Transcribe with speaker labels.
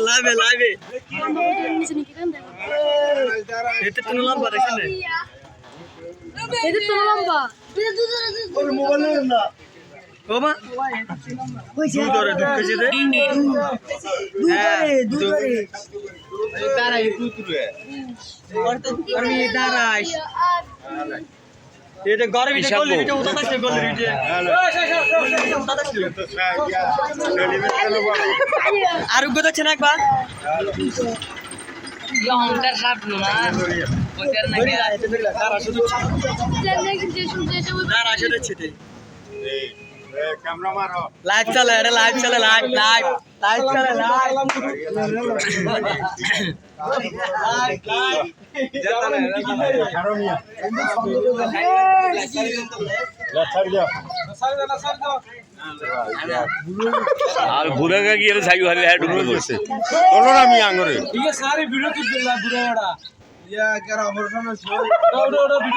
Speaker 1: লাইভে এতে তো লম্বা দেখেন না ওমা দুধরে দুধ কেজি দে দুধরে তারাই দুধরে আমি দাঁড়াই এটা ঘরে ভিতরে গলি ভিতরে উঠা থাকছে গলি ভিতরে আর উগো যাচ্ছে না একবার
Speaker 2: লঙ্কার সাপ না ওটার নাকি
Speaker 1: তারা শুধু তারা শুধু ছিটে
Speaker 3: कैमरा मारो
Speaker 1: लाइव चले अरे लाइव चले लाइव लाइव लाइव चले लाइव
Speaker 4: আর বুড়া গিয়ে ছাগি হারে হ্যাঁ ডুবে পড়ছে
Speaker 3: बोलो ना मी आंगरे
Speaker 1: ये सारे वीडियो की बिल्ला बुरा वाला या क्या ऑपरेशन है